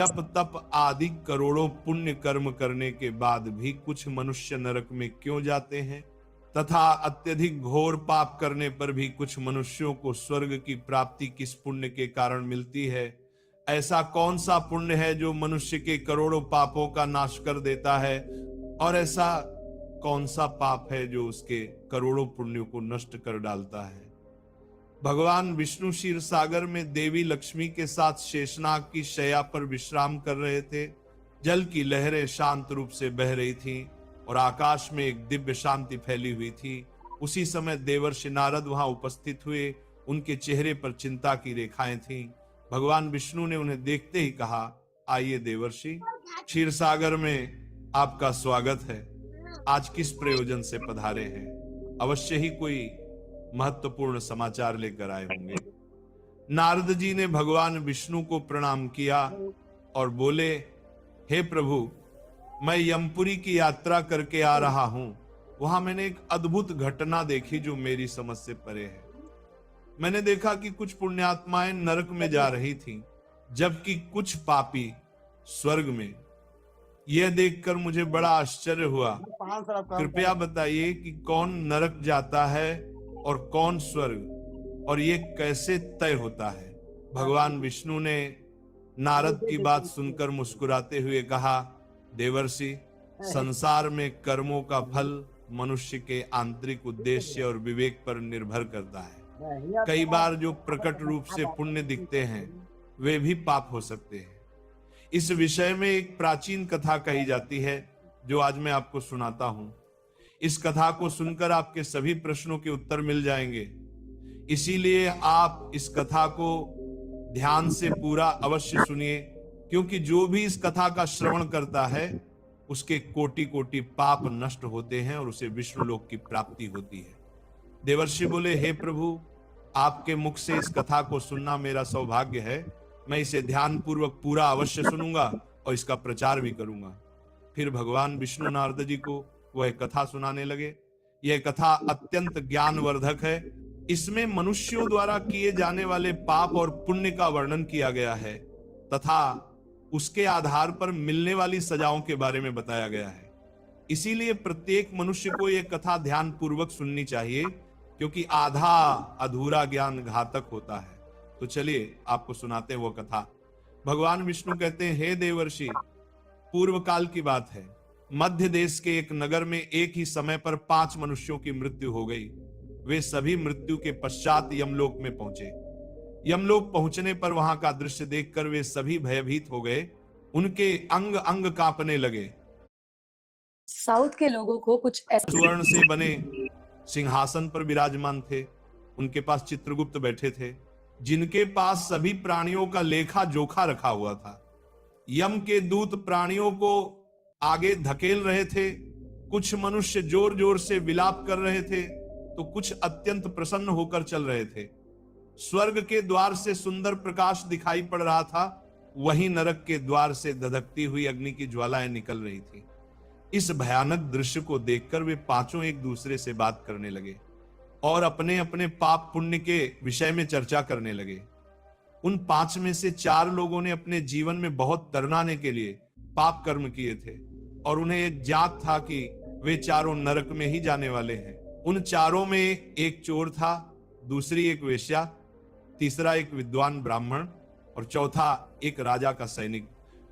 जप तप आदि करोड़ों पुण्य कर्म करने के बाद भी कुछ मनुष्य नरक में क्यों जाते हैं तथा अत्यधिक घोर पाप करने पर भी कुछ मनुष्यों को स्वर्ग की प्राप्ति किस पुण्य के कारण मिलती है? ऐसा कौन सा पुण्य है जो मनुष्य के करोड़ों पापों का नाश कर देता है और ऐसा कौन सा पाप है जो उसके करोड़ों पुण्यों को नष्ट कर डालता है? भगवान विष्णु क्षीर सागर में देवी लक्ष्मी के साथ शेषनाग की शैया पर विश्राम कर रहे थे। जल की लहरें शांत रूप से बह रही थीं और आकाश में एक दिव्य शांति फैली हुई थी। उसी समय देवर्षि नारद वहां उपस्थित हुए। उनके चेहरे पर चिंता की रेखाएं थीं। भगवान विष्णु ने उन्हें देखते ही कहा, आइए देवर्षि, क्षीर सागर में आपका स्वागत है। आज किस प्रयोजन से पधारे हैं? अवश्य ही कोई महत्वपूर्ण समाचार लेकर आए होंगे। नारद जी ने भगवान विष्णु को प्रणाम किया और बोले, हे प्रभु, मैं यमपुरी की यात्रा करके आ रहा हूं। वहां मैंने एक अद्भुत घटना देखी जो मेरी समझ से परे है। मैंने देखा कि कुछ पुण्यात्माएं नरक में जा रही थीं, जबकि कुछ पापी स्वर्ग में। यह देखकर मुझे बड़ा आश्चर्य हुआ। कृपया बताइए कि कौन नरक जाता है और कौन स्वर्ग, और ये कैसे तय होता है? भगवान विष्णु ने नारद की बात सुनकर मुस्कुराते हुए कहा, देवर्षि, संसार में कर्मों का फल मनुष्य के आंतरिक उद्देश्य और विवेक पर निर्भर करता है। कई बार जो प्रकट रूप से पुण्य दिखते हैं वे भी पाप हो सकते हैं। इस विषय में एक प्राचीन कथा कही जाती है जो आज मैं आपको सुनाता हूं। इस कथा को सुनकर आपके सभी प्रश्नों के उत्तर मिल जाएंगे। इसीलिए आप इस कथा को ध्यान से पूरा अवश्य सुनिए, क्योंकि जो भी इस कथा का श्रवण करता है उसके कोटि कोटि पाप नष्ट होते हैं और उसे विष्णु लोक की प्राप्ति होती है। देवर्षि बोले, हे प्रभु, आपके मुख से इस कथा को सुनना मेरा सौभाग्य है। मैं इसे ध्यान पूर्वक पूरा अवश्य सुनूंगा और इसका प्रचार भी करूंगा। फिर भगवान विष्णु नारद जी को वह कथा सुनाने लगे। यह कथा अत्यंत ज्ञानवर्धक है। इसमें मनुष्यों द्वारा किए जाने वाले पाप और पुण्य का वर्णन किया गया है तथा उसके आधार पर मिलने वाली सजाओं के बारे में बताया गया है। इसीलिए प्रत्येक मनुष्य को यह कथा ध्यान पूर्वक सुननी चाहिए, क्योंकि आधा अधूरा ज्ञान घातक होता है। तो चलिए आपको सुनाते हैं वो कथा। भगवान विष्णु कहते हैं, हे देवर्षि, पूर्व काल की बात है। मध्य देश के एक नगर में एक ही समय पर 5 मनुष्यों की मृत्यु हो गई। वे सभी मृत्यु के पश्चात यमलोक में पहुंचे। यमलोक पहुंचने पर वहां का दृश्य देखकर वे सभी भयभीत हो गए। उनके अंग अंग कांपने लगे। साउथ के लोगों को कुछ ऐसा स्वर्ण से बने सिंहासन पर विराजमान थे। उनके पास चित्रगुप्त बैठे थे, जिनके पास सभी प्राणियों का लेखा जोखा रखा हुआ था। यम के दूत प्राणियों को आगे धकेल रहे थे। कुछ मनुष्य जोर जोर से विलाप कर रहे थे तो कुछ अत्यंत प्रसन्न होकर चल रहे थे। स्वर्ग के द्वार से सुंदर प्रकाश दिखाई पड़ रहा था, वहीं नरक के द्वार से धधकती हुई अग्नि की ज्वालाएं निकल रही थी। इस भयानक दृश्य को देखकर वे पांचों एक दूसरे से बात करने लगे और अपने अपने पाप पुण्य के विषय में चर्चा करने लगे। उन 5 में से 4 लोगों ने अपने जीवन में बहुत तरनाने के लिए पाप कर्म किए थे और उन्हें एक ज्ञात था कि वे चारों नरक में ही जाने वाले हैं। उन चारों में एक चोर था, दूसरी एक वेश्या, तीसरा एक विद्वान ब्राह्मण और चौथा एक राजा का सैनिक।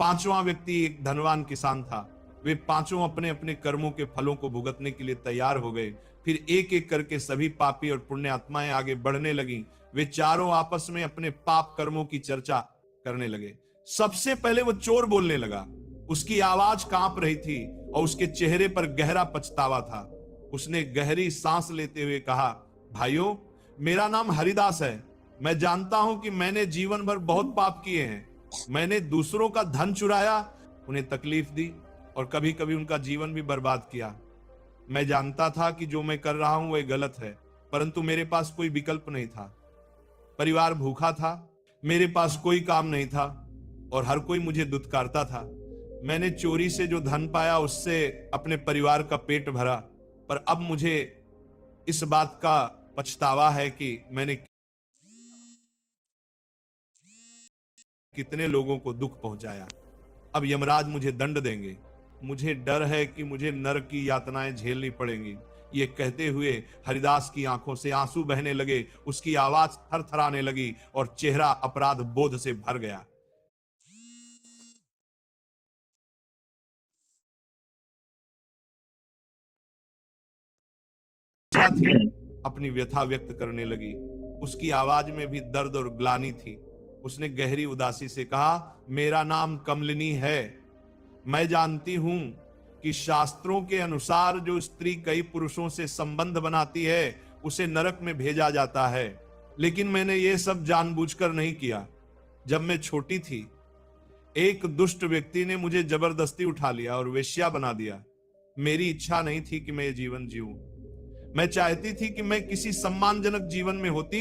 5वां व्यक्ति एक धनवान किसान था। वे पांचों अपने अपने कर्मों के फलों को भुगतने के लिए तैयार हो गए। फिर एक एक करके सभी पापी और पुण्य आत्माएं आगे बढ़ने लगी। वे चारों आपस में अपने पाप कर्मों की चर्चा करने लगे। सबसे पहले वो चोर बोलने लगा। उसकी आवाज कांप रही थी और उसके चेहरे पर गहरा पछतावा था। उसने गहरी सांस लेते हुए कहा, भाइयों, मेरा नाम हरिदास है। मैं जानता हूं कि मैंने जीवन भर बहुत पाप किए हैं। मैंने दूसरों का धन चुराया, उन्हें तकलीफ दी और कभी कभी उनका जीवन भी बर्बाद किया। मैं जानता था कि जो मैं कर रहा हूं वह गलत है, परंतु मेरे पास कोई विकल्प नहीं था। परिवार भूखा था, मेरे पास कोई काम नहीं था और हर कोई मुझे दुत्कारता था। मैंने चोरी से जो धन पाया उससे अपने परिवार का पेट भरा, पर अब मुझे इस बात का पछतावा है कि मैंने कितने लोगों को दुख पहुंचाया। अब यमराज मुझे दंड देंगे, मुझे डर है कि मुझे नरक की यातनाएं झेलनी पड़ेंगी। ये कहते हुए हरिदास की आंखों से आंसू बहने लगे, उसकी आवाज थरथराने लगी और चेहरा अपराध बोध से भर गया। थी अपनी व्यथा व्यक्त करने लगी। उसकी आवाज में भी दर्द और ग्लानि थी। उसने गहरी उदासी से कहा, मेरा नाम कमलिनी है। मैं जानती हूं कि शास्त्रों के अनुसार जो स्त्री कई पुरुषों से संबंध बनाती है उसे नरक में भेजा जाता है, लेकिन मैंने ये सब जानबूझकर नहीं किया। जब मैं छोटी थी, एक दुष्ट व्यक्ति ने मुझे जबरदस्ती उठा लिया और वेश्या बना दिया। मेरी इच्छा नहीं थी कि मैं ये जीवन जीऊं। मैं चाहती थी कि मैं किसी सम्मानजनक जीवन में होती,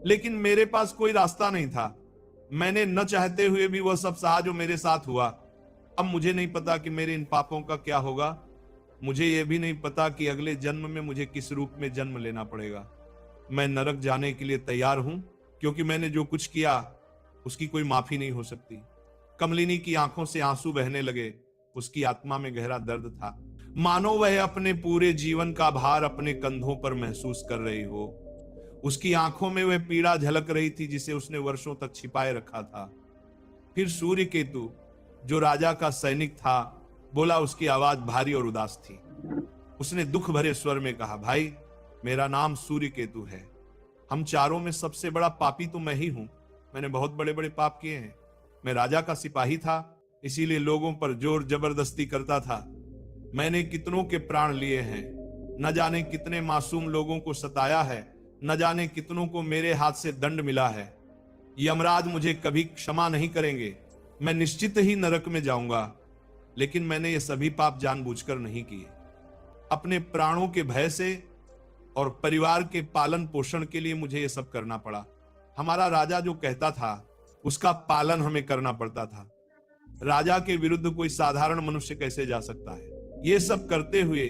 लेकिन मेरे पास कोई रास्ता नहीं था। मैंने न चाहते हुए भी वह सब सहा जो मेरे साथ हुआ। अब मुझे नहीं पता कि मेरे इन पापों का क्या होगा। मुझे यह भी नहीं पता कि अगले जन्म में मुझे किस रूप में जन्म लेना पड़ेगा। मैं नरक जाने के लिए तैयार हूं, क्योंकि मैंने जो कुछ किया उसकी कोई माफी नहीं हो सकती। कमलिनी की आंखों से आंसू बहने लगे। उसकी आत्मा में गहरा दर्द था, मानो वह अपने पूरे जीवन का भार अपने कंधों पर महसूस कर रही हो। उसकी आंखों में वह पीड़ा झलक रही थी जिसे उसने वर्षों तक छिपाए रखा था। फिर सूर्य केतु, जो राजा का सैनिक था, बोला। उसकी आवाज भारी और उदास थी। उसने दुख भरे स्वर में कहा, भाई, मेरा नाम सूर्य केतु है। हम चारों में सबसे बड़ा पापी तो मैं ही हूं। मैंने बहुत बड़े बड़े पाप किए हैं। मैं राजा का सिपाही था, इसीलिए लोगों पर जोर जबरदस्ती करता था। मैंने कितनों के प्राण लिए हैं, न जाने कितने मासूम लोगों को सताया है, न जाने कितनों को मेरे हाथ से दंड मिला है। यमराज मुझे कभी क्षमा नहीं करेंगे। मैं निश्चित ही नरक में जाऊंगा, लेकिन मैंने ये सभी पाप जानबूझकर नहीं किए। अपने प्राणों के भय से और परिवार के पालन पोषण के लिए मुझे ये सब करना पड़ा। हमारा राजा जो कहता था उसका पालन हमें करना पड़ता था। राजा के विरुद्ध कोई साधारण मनुष्य कैसे जा सकता है? ये सब करते हुए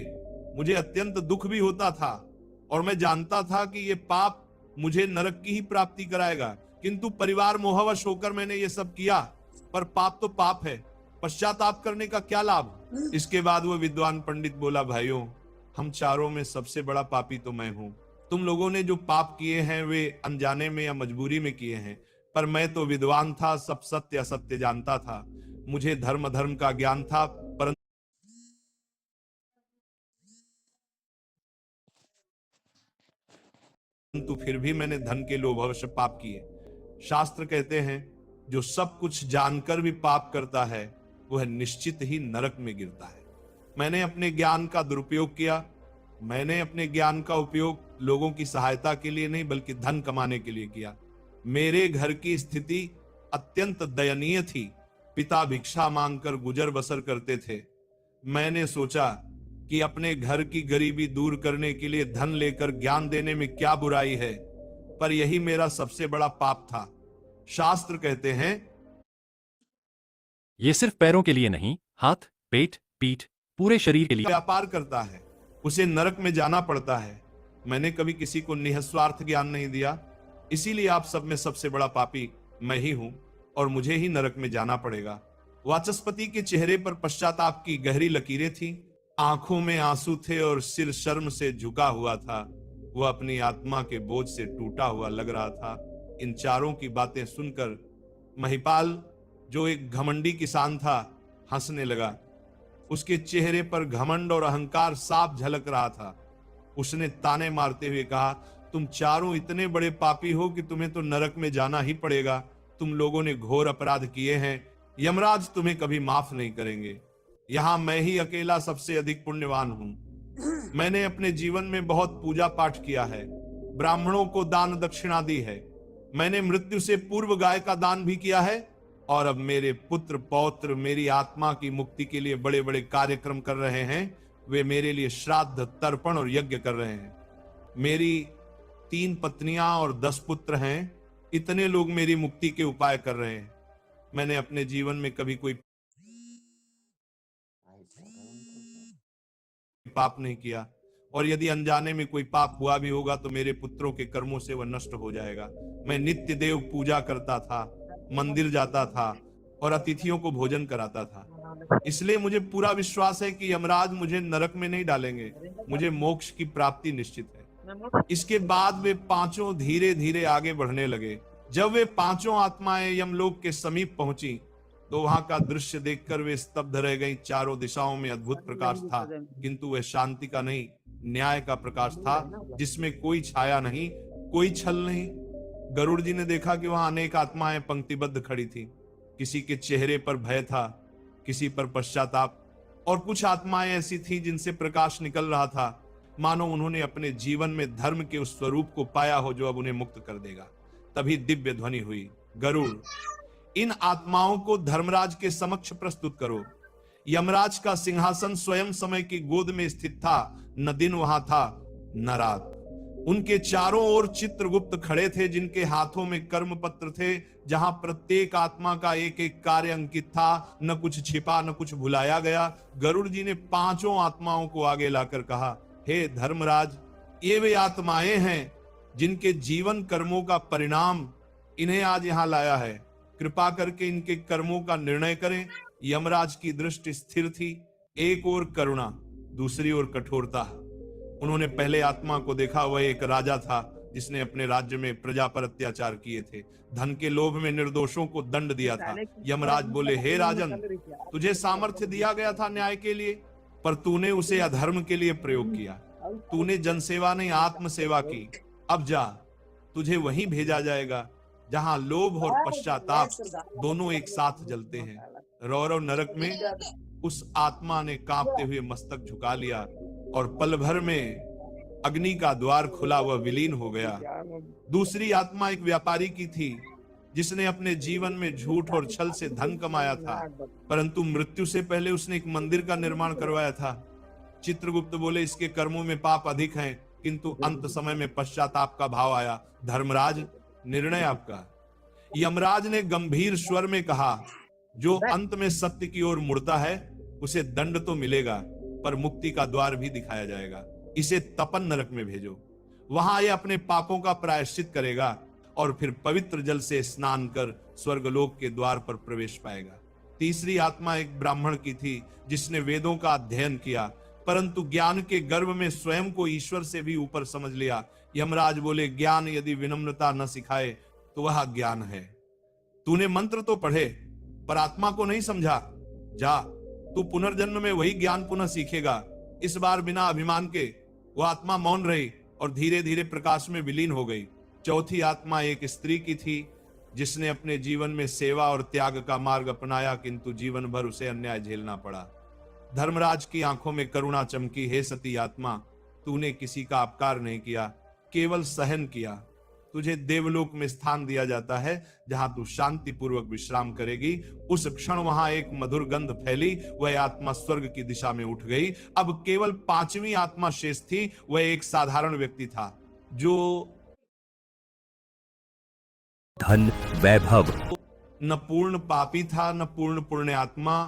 मुझे अत्यंत दुख भी होता था और मैं जानता था कि ये पाप मुझे नरक की ही प्राप्ति कराएगा, किंतु परिवार मोहवश होकर मैंने ये सब किया। पर पाप तो पाप है, पश्चाताप करने का क्या लाभ? इसके बाद वो विद्वान पंडित बोला, भाइयों, हम चारों में सबसे बड़ा पापी तो मैं हूं। तुम लोगों ने जो पाप किए हैं वे अनजाने में या मजबूरी में किए हैं, पर मैं तो विद्वान था, सब सत्य असत्य जानता था। मुझे धर्म का ज्ञान था, परंतु फिर भी मैंने धन के लोभवश पाप किए। शास्त्र कहते हैं, जो सब कुछ जानकर भी पाप करता है वह निश्चित ही नरक में गिरता है। मैंने अपने ज्ञान का दुरुपयोग किया। मैंने अपने ज्ञान का उपयोग लोगों की सहायता के लिए नहीं, बल्कि धन कमाने के लिए किया। मेरे घर की स्थिति अत्यंत दयनीय थी। पिता भिक्षा मांगकर गुजर बसर करते थे। मैंने सोचा कि अपने घर की गरीबी दूर करने के लिए धन लेकर ज्ञान देने में क्या बुराई है, पर यही मेरा सबसे बड़ा पाप था। शास्त्र कहते हैं, ये सिर्फ पैरों के लिए नहीं, हाथ, पेट, पीठ, पूरे शरीर के लिए व्यापार करता है उसे नरक में जाना पड़ता है। मैंने कभी किसी को निस्वार्थ ज्ञान नहीं दिया, इसीलिए आप सब में सबसे बड़ा पापी मैं ही हूं और मुझे ही नरक में जाना पड़ेगा। वाचस्पति के चेहरे पर पश्चाताप की गहरी लकीरें थी, आंखों में आंसू थे और सिर शर्म से झुका हुआ था। वह अपनी आत्मा के बोझ से टूटा हुआ लग रहा था। इन चारों की बातें सुनकर महिपाल, जो एक घमंडी किसान था, हंसने लगा। उसके चेहरे पर घमंड और अहंकार साफ झलक रहा था। उसने ताने मारते हुए कहा, तुम चारों इतने बड़े पापी हो कि तुम्हें तो नरक में जाना ही पड़ेगा। तुम लोगों ने घोर अपराध किए हैं, यमराज तुम्हें कभी माफ नहीं करेंगे। यहां मैं ही अकेला सबसे अधिक पुण्यवान हूं। मैंने अपने जीवन में बहुत पूजा पाठ किया है, ब्राह्मणों को दान दक्षिणा दी है। मैंने मृत्यु से पूर्व गाय का दान भी किया है और अब मेरे पुत्र पौत्र मेरी आत्मा की मुक्ति के लिए बड़े बड़े कार्यक्रम कर रहे हैं। वे मेरे लिए श्राद्ध, तर्पण और यज्ञ कर रहे हैं। मेरी 3 पत्नियां और 10 पुत्र हैं। इतने लोग मेरी मुक्ति के उपाय कर रहे हैं। मैंने अपने जीवन में कभी कोई पाप नहीं किया, और यदि अनजाने में कोई पाप हुआ भी होगा तो मेरे पुत्रों के कर्मों से वह नष्ट हो जाएगा। मैं नित्य देव पूजा करता था, मंदिर जाता था और अतिथियों को भोजन कराता था। इसलिए मुझे पूरा विश्वास है कि यमराज मुझे नरक में नहीं डालेंगे, मुझे मोक्ष की प्राप्ति निश्चित है। इसके बाद वे पांचों धीरे धीरे आगे बढ़ने लगे। जब वे पांचों आत्माएं यमलोक के समीप पहुंची तो वहां का दृश्य देखकर वे स्तब्ध रह गईं। चारों दिशाओं में अद्भुत प्रकाश था, किंतु वह शांति का नहीं, न्याय का प्रकाश था, जिसमें कोई छाया नहीं, कोई छल नहीं। गरुड़ जी ने देखा कि वहां अनेक आत्माएं पंक्तिबद्ध खड़ी थी। किसी के चेहरे पर भय था, किसी पर पश्चाताप, और कुछ आत्माएं ऐसी थीं जिनसे प्रकाश निकल रहा था, मानो उन्होंने अपने जीवन में धर्म के उस स्वरूप को पाया हो जो अब उन्हें मुक्त कर देगा। तभी दिव्य ध्वनि हुई, गरुड़, इन आत्माओं को धर्मराज के समक्ष प्रस्तुत करो। यमराज का सिंहासन स्वयं समय की गोद में स्थित था, न दिन वहां था न रात। उनके चारों ओर चित्रगुप्त खड़े थे, जिनके हाथों में कर्म पत्र थे, जहां प्रत्येक आत्मा का एक एक कार्य अंकित था, न कुछ छिपा न कुछ भुलाया गया। गरुड़ जी ने पांचों आत्माओं को आगे लाकर कहा, हे धर्मराज, ये वे आत्माएं हैं जिनके जीवन कर्मों का परिणाम इन्हें आज यहां लाया है। कृपा करके इनके कर्मों का निर्णय करें। यमराज की दृष्टि स्थिर थी, एक ओर करुणा, दूसरी ओर कठोरता। उन्होंने पहले आत्मा को देखा, वह एक राजा था जिसने अपने राज्य में प्रजा पर अत्याचार किए थे, धन के लोभ में निर्दोषों को दंड दिया था। यमराज बोले, हे राजन, तुझे सामर्थ्य दिया गया था न्याय के लिए, पर तूने उसे अधर्म के लिए प्रयोग किया। तूने जनसेवा नहीं आत्मसेवा की। अब जा, तुझे वहीं भेजा जाएगा जहां लोभ और पश्चाताप दोनों एक साथ जलते हैं। रौरव नरक में उस आत्मा ने कांपते हुए मस्तक झुका लिया और पल भर में अग्नि का द्वार खुला, वह विलीन हो गया। दूसरी आत्मा एक व्यापारी की थी, जिसने अपने जीवन में झूठ और छल से धन कमाया था, परंतु मृत्यु से पहले उसने एक मंदिर का निर्माण करवाया था। चित्रगुप्त बोले, इसके कर्मों में पाप अधिक हैं, किंतु अंत समय में पश्चाताप का भाव आया। धर्मराज, निर्णय आपका। यमराज ने गंभीर स्वर में कहा, जो अंत में सत्य की ओर मुड़ता है उसे दंड तो मिलेगा, पर मुक्ति का द्वार भी दिखाया जाएगा। इसे तपन नरक में भेजो, वहां यह अपने पापों का प्रायश्चित करेगा और फिर पवित्र जल से स्नान कर स्वर्गलोक के द्वार पर प्रवेश पाएगा। तीसरी आत्मा एक ब्राह्मण की थी, जिसने वेदों का अध्ययन किया, परंतु ज्ञान के गर्भ में स्वयं को ईश्वर से भी ऊपर समझ लिया। यमराज बोले, ज्ञान यदि विनम्रता न सिखाए तो वह ज्ञान है। तूने मंत्र तो पढ़े पर आत्मा को नहीं समझा। जा, तू पुनर्जन्म में वही ज्ञान पुनः सीखेगा। इस बार बिना अभिमान के वह आत्मा मौन रही और धीरे धीरे प्रकाश में विलीन हो गई। चौथी आत्मा एक स्त्री की थी, जिसने अपने जीवन में सेवा और त्याग का मार्ग अपनाया, किंतु जीवन भर उसे अन्याय झेलना पड़ा। धर्मराज की आंखों में करुणा चमकी। हे सती आत्मा, तूने किसी का अपकार नहीं किया, केवल सहन किया। तुझे देवलोक में स्थान दिया जाता है, जहां तू शांति पूर्वक विश्राम करेगी। उस क्षण वहां एक मधुर गंध फैली, वह आत्मा स्वर्ग की दिशा में उठ गई। अब केवल पांचवी आत्मा शेष थी। वह एक साधारण व्यक्ति था, जो धन वैभव न पूर्ण पापी था न पूर्ण पुण्य आत्मा।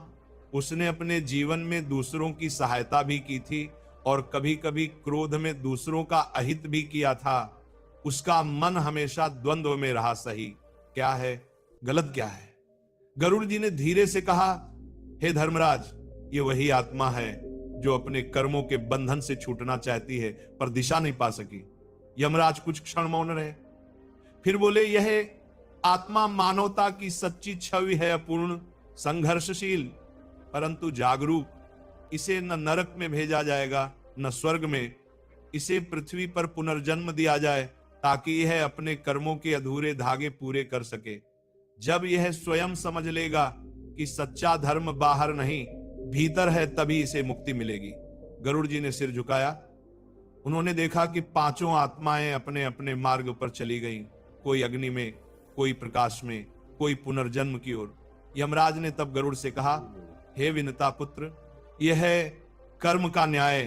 उसने अपने जीवन में दूसरों की सहायता भी की थी और कभी कभी क्रोध में दूसरों का अहित भी किया था। उसका मन हमेशा द्वंद्व में रहा, सही क्या है गलत क्या है। गरुड़ जी ने धीरे से कहा, हे धर्मराज, ये वही आत्मा है जो अपने कर्मों के बंधन से छूटना चाहती है पर दिशा नहीं पा सकी। यमराज कुछ क्षण मौन रहे, फिर बोले, यह आत्मा मानवता की सच्ची छवि है, अपूर्ण, संघर्षशील, परंतु जागरूक। इसे न नरक में भेजा जाएगा न स्वर्ग में। इसे पृथ्वी पर पुनर्जन्म दिया जाए ताकि यह अपने कर्मों के अधूरे धागे पूरे कर सके। जब यह स्वयं समझ लेगा कि सच्चा धर्म बाहर नहीं भीतर है, तभी इसे मुक्ति मिलेगी। गरुड़ जी ने सिर झुकाया। उन्होंने देखा कि पांचों आत्माएं अपने अपने मार्ग पर चली गईं, कोई अग्नि में, कोई प्रकाश में, कोई पुनर्जन्म की ओर। यमराज ने तब गरुड़ से कहा, हे विनता पुत्र, यह है कर्म का न्याय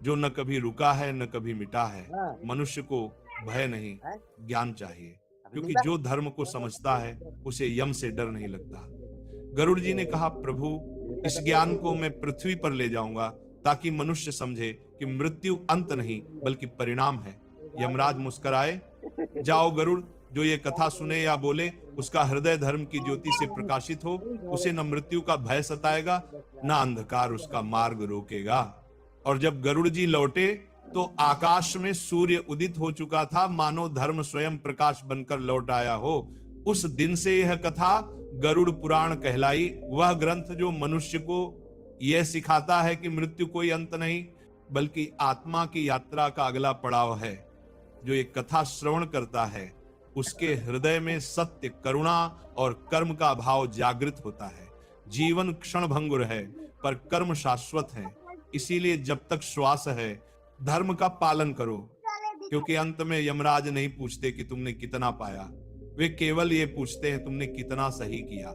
जो न कभी रुका है न कभी मिटा है। मनुष्य को भय नहीं, ज्ञान चाहिए, क्योंकि जो धर्म को समझता है उसे यम से डर नहीं लगता। गरुड़ जी ने कहा, प्रभु, इस ज्ञान को मैं पृथ्वी पर ले जाऊंगा ताकि मनुष्य समझे कि मृत्यु अंत नहीं बल्कि परिणाम है। यमराज मुस्कुराए, जाओ गरुड़, जो ये कथा सुने या बोले उसका हृदय धर्म की ज्योति से प्रकाशित हो, उसे न मृत्यु का भय सताएगा, न अंधकार उसका मार्ग रोकेगा। और जब गरुड़ जी लौटे तो आकाश में सूर्य उदित हो चुका था, मानो धर्म स्वयं प्रकाश बनकर लौट आया हो। उस दिन से यह कथा गरुड़ पुराण कहलाई, वह ग्रंथ जो मनुष्य को यह सिखाता है कि मृत्यु कोई अंत नहीं बल्कि आत्मा की यात्रा का अगला पड़ाव है। जो ये कथा श्रवण करता है उसके हृदय में सत्य, करुणा और कर्म का भाव जागृत होता है। जीवन क्षण भंगुर है पर कर्म शाश्वत है, इसीलिए जब तक श्वास है धर्म का पालन करो, क्योंकि अंत में यमराज नहीं पूछते कि तुमने कितना पाया, वे केवल ये पूछते हैं तुमने कितना सही किया।